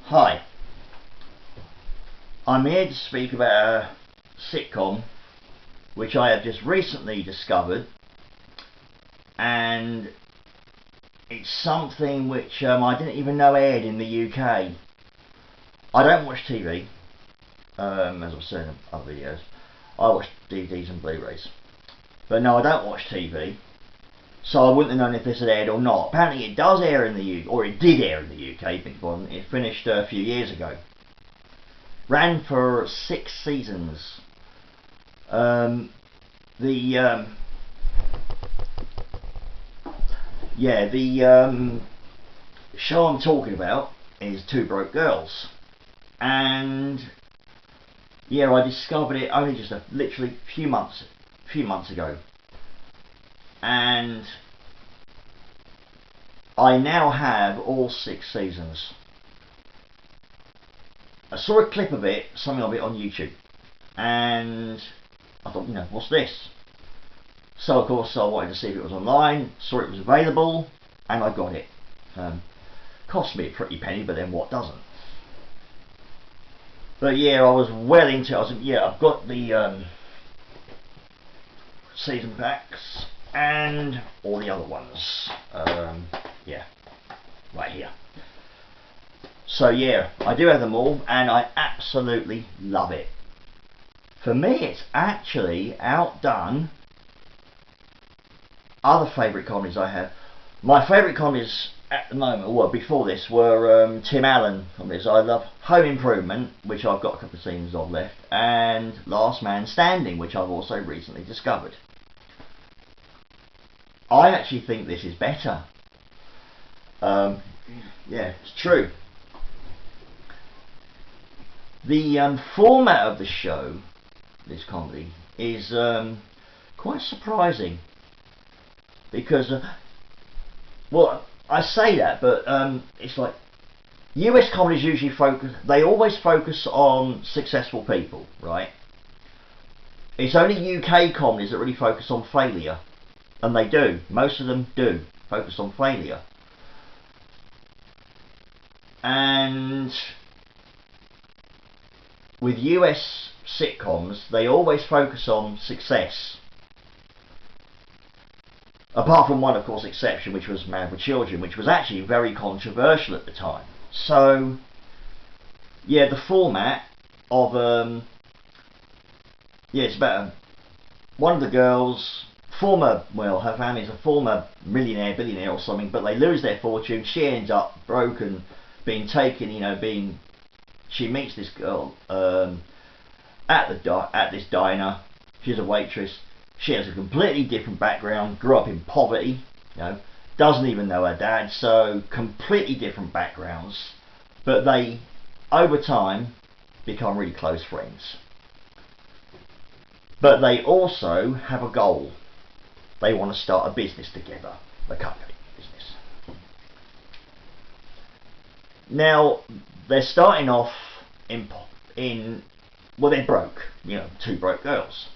Hi, I'm here to speak about a sitcom which I have just recently discovered, and it's something which I didn't even know aired in the UK. I don't watch TV, as I've said in other videos. I watch DVDs and Blu-rays. But no, I don't watch TV, so I wouldn't have known if this had aired or not. Apparently it does air in the UK, or it did air in the UK, it finished a few years ago. Ran for 6 seasons. The show I'm talking about is Two Broke Girls, and yeah, I discovered it only just literally a few months ago, and I now have all 6 seasons. I saw a clip of it, something of it on YouTube, and I thought, what's this? So of course I wanted to see if it was online, saw it was available, and I got it. Cost me a pretty penny, but then what doesn't? But yeah, I was well into it. I've got the season packs and all the other ones. Right here. So yeah, I do have them all, and I absolutely love it. For me, it's actually outdone other favourite comedies I have. My favourite comedies at the moment, well before this, were Tim Allen comedies. I love Home Improvement, which I've got a couple of seasons of left, and Last Man Standing, which I've also recently discovered. I actually think this is better. Yeah, it's true. The format of the show, this comedy, is quite surprising, because well, I say that, but it's like US comedies usually always focus on successful people, right? It's only UK comedies that really focus on failure, and they do, most of them do focus on failure. And with US sitcoms, they always focus on success. Apart from one, of course, exception, which was Married with Children, which was actually very controversial at the time. So, yeah, the format of it's about one of the girls, her family's a former millionaire, billionaire or something, but they lose their fortune. She ends up broken, being taken, she meets this girl at this diner. She's a waitress. She has a completely different background, grew up in poverty, doesn't even know her dad, so completely different backgrounds, but they, over time, become really close friends. But they also have a goal. They want to start a business together, a company business. Now, they're starting off well, they're broke, 2 broke girls.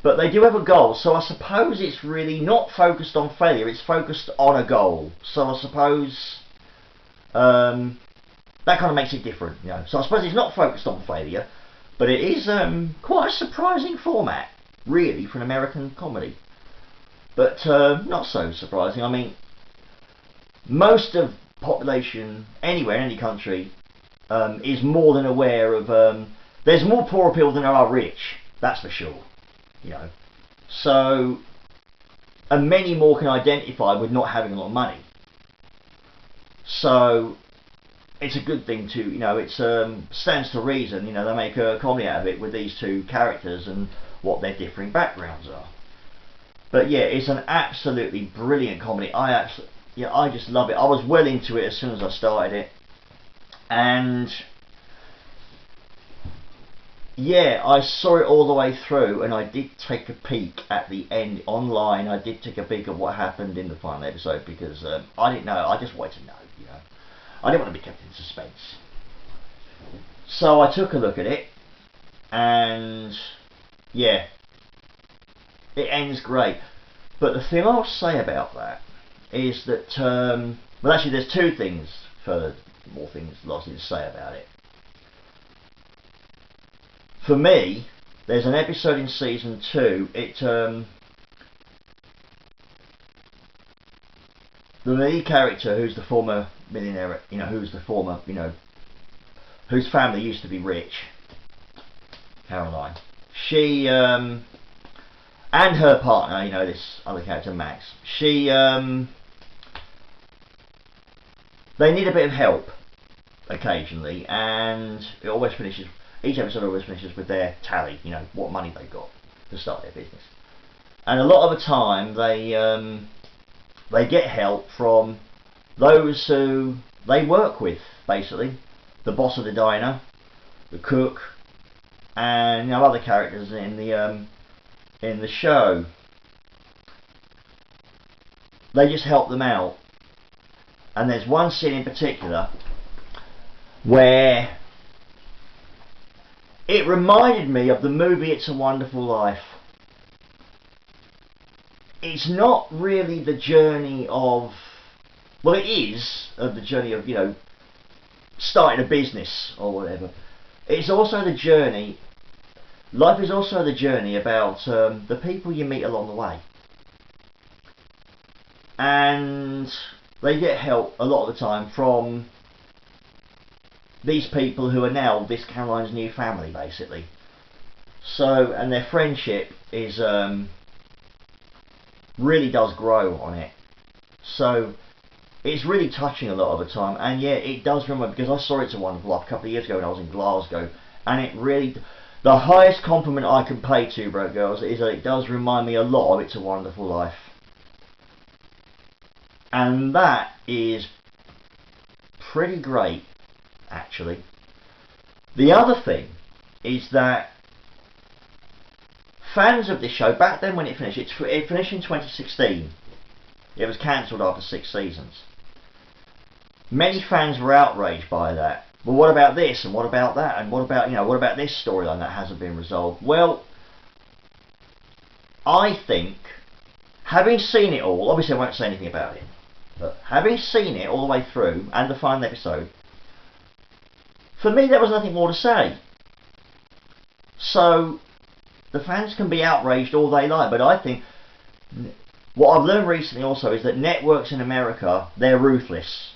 But they do have a goal, so I suppose it's really not focused on failure, it's focused on a goal. So I suppose that kind of makes it different, So I suppose it's not focused on failure, but it is quite a surprising format, really, for an American comedy. But not so surprising. I mean, most of population anywhere in any country is more than aware of there's more poor people than there are rich, that's for sure. So, and many more can identify with not having a lot of money. So it's a good thing to, it stands to reason, they make a comedy out of it with these 2 characters and what their differing backgrounds are. But yeah, it's an absolutely brilliant comedy. I just love it. I was well into it as soon as I started it, and yeah, I saw it all the way through, and I did take a peek at the end online. I did take a peek at what happened in the final episode, because I didn't know. I just wanted to know, I didn't want to be kept in suspense. So I took a look at it, and yeah, it ends great. But the thing I'll say about that is that, well, actually there's 2 things for more things, lots to say about it. For me, there's an episode in season 2. The lead character, who's the former millionaire, whose family used to be rich, Caroline. She and her partner, this other character, Max. They need a bit of help occasionally, and each episode always finishes with their tally, what money they've got to start their business. And a lot of the time they get help from those who they work with, basically. The boss of the diner, the cook, and other characters in the show. They just help them out. And there's one scene in particular where it reminded me of the movie It's a Wonderful Life. It's not really the journey of, well, it is of the journey of, starting a business or whatever. It's also the journey, life is also the journey about the people you meet along the way. And they get help a lot of the time from these people who are now this Caroline's new family, basically. So, and their friendship is really does grow on it. So it's really touching a lot of the time, and yeah, it does remember, because I saw It's a Wonderful Life a couple of years ago when I was in Glasgow, and it really, the highest compliment I can pay Two Broke Girls is that it does remind me a lot of It's a Wonderful Life. And that is pretty great, actually. The other thing is that fans of this show, back then when it finished, it finished in 2016. It was cancelled after 6 seasons. Many fans were outraged by that. Well, what about this, and what about that, and what about this storyline that hasn't been resolved? Well, I think, having seen it all, obviously I won't say anything about it, but having seen it all the way through, and the final episode, for me there was nothing more to say. So, the fans can be outraged all they like, but I think what I've learned recently also is that networks in America, they're ruthless.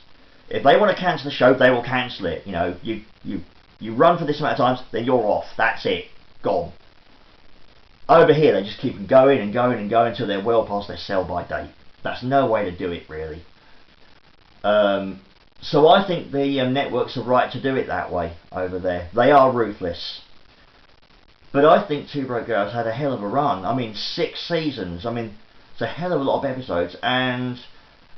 If they want to cancel the show, they will cancel it. You run for this amount of times, then you're off. That's it. Gone. Over here, they just keep them going and going and going until they're well past their sell-by date. That's no way to do it, really. So I think the networks are right to do it that way over there. They are ruthless. But I think Two Broke Girls had a hell of a run. I mean, 6 seasons. I mean, it's a hell of a lot of episodes. And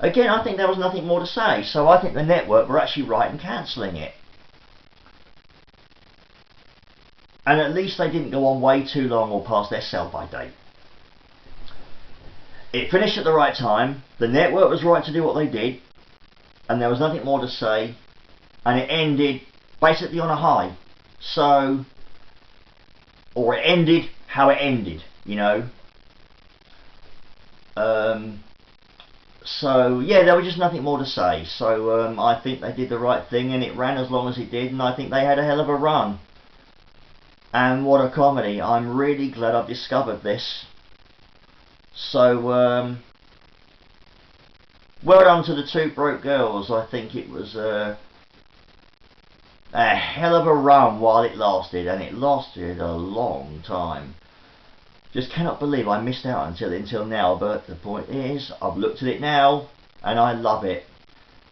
again, I think there was nothing more to say. So I think the network were actually right in cancelling it. And at least they didn't go on way too long or past their sell-by date. It finished at the right time. The network was right to do what they did. And there was nothing more to say. And it ended basically on a high. So, or it ended how it ended, So yeah, there was just nothing more to say. So I think they did the right thing, and it ran as long as it did, and I think they had a hell of a run. And what a comedy. I'm really glad I've discovered this. So well done to the Two Broke Girls. I think it was a hell of a run while it lasted, and it lasted a long time. Just cannot believe I missed out until now, but the point is, I've looked at it now, and I love it.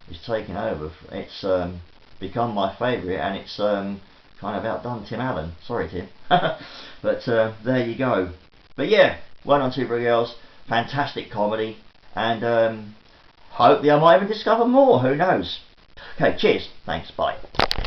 It's taken over. It's become my favourite, and it's kind of outdone Tim Allen. Sorry, Tim. But there you go. But yeah, well done Two Broke Girls. Fantastic comedy, and hopefully I might even discover more. Who knows? Okay, cheers. Thanks. Bye.